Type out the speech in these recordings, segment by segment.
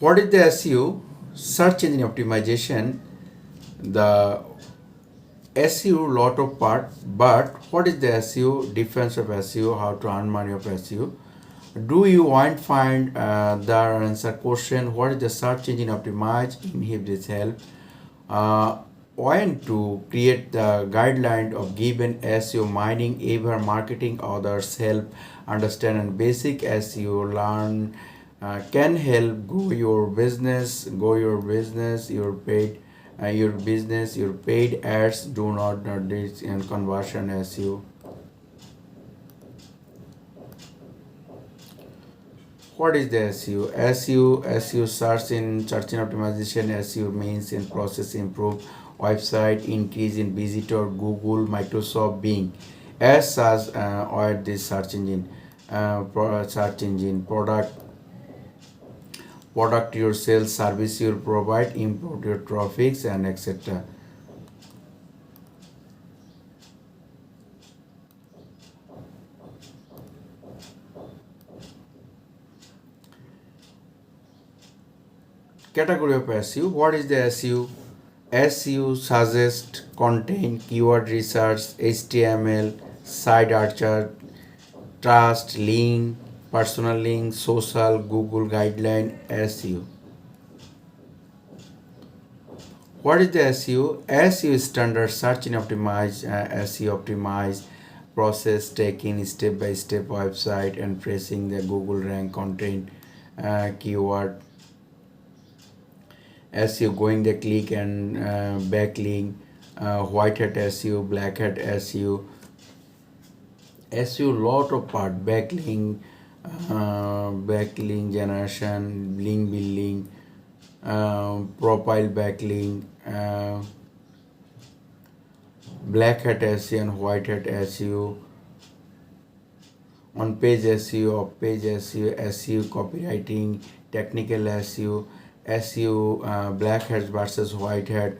What is the SEO? Search engine optimization. The SEO lot of part, but what is the SEO? Difference of SEO, how to earn money of SEO. Do you want find the answer question? What is the search engine optimize? In here this help. Uh, want to create the guideline of given SEO mining, ever marketing others help understand and basic SEO learn can help your business, your paid ads do not this and conversion SEO. What is the SEO? SEO search in optimization. SEO means in process improve website, increase in visitor, Google, Microsoft, Bing. S as or this search engine product your sales service you provide, import your traffics and etc. Category of SEO. What is the SEO? SEO suggest content, keyword research, HTML, site archer, trust, link, personal link, social, Google guideline, SEO. What is the SEO? SEO standard search and optimize, SEO optimize process taking step by step website and pressing the Google rank content, keyword SEO going the click and backlink, white hat SEO, black hat SEO, SEO lot of part backlink generation, link building, profile backlink, black hat SEO and white hat SEO, on page SEO, off page SEO, SEO copywriting, technical SEO, SEO black hat versus white hat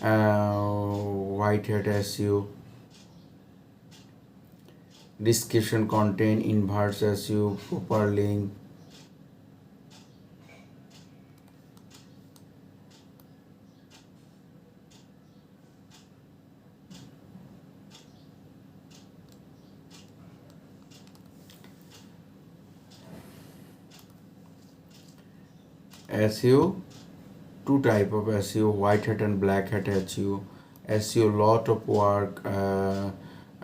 SEO, description content, inverse SEO, proper link. SEO, two type of SEO, white hat and black hat SEO. SEO lot of work,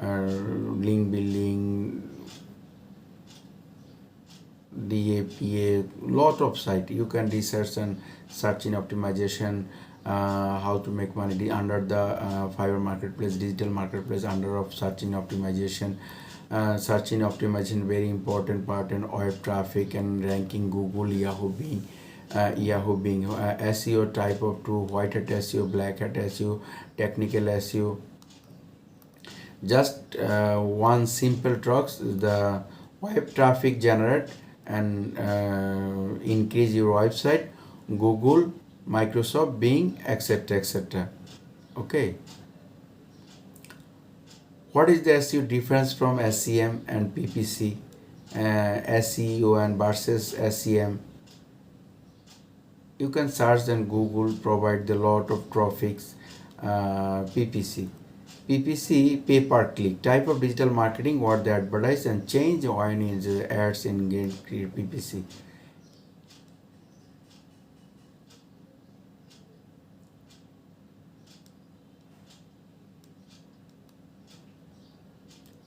link building, DAPA, lot of site. You can research and search in optimization, how to make money under the Fiverr marketplace, digital marketplace under of search in optimization. Search in optimization very important part in web traffic and ranking Google, Yahoo Bing. SEO type of two, white hat SEO, black hat SEO, technical SEO. Just one simple trucks the web traffic generate and increase your website, Google, Microsoft, Bing, etc, etc. Okay. What is the SEO difference from SEM and PPC? SEO and versus SEM. You can search and Google provide the lot of traffics. PPC, pay per click, type of digital marketing what they advertise and change when is ads in PPC.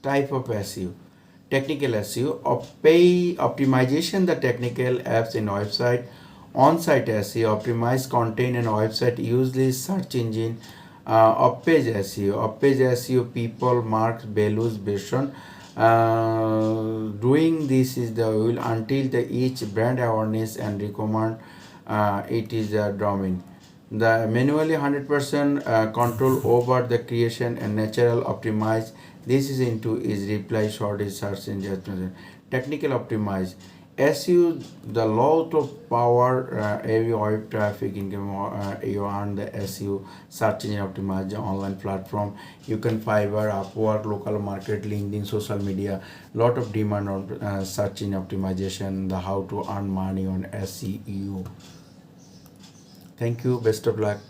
Type of SEO. Technical SEO of pay optimization the technical apps in website. On-site SEO optimize content and website usually search engine. Off-page SEO. Off-page SEO people marks values based on doing this is the will until the each brand awareness and recommend it is a domain. The manually 100% control over the creation and natural optimize. This is into is reply short is search engine. Technical optimize. SEO the lot of power every web traffic income you earn the SEO search engine optimize online platform. You can Fiverr, Upwork, local market, LinkedIn, social media. Lot of demand on search engine optimization. The how to earn money on SEO. Thank you. Best of luck.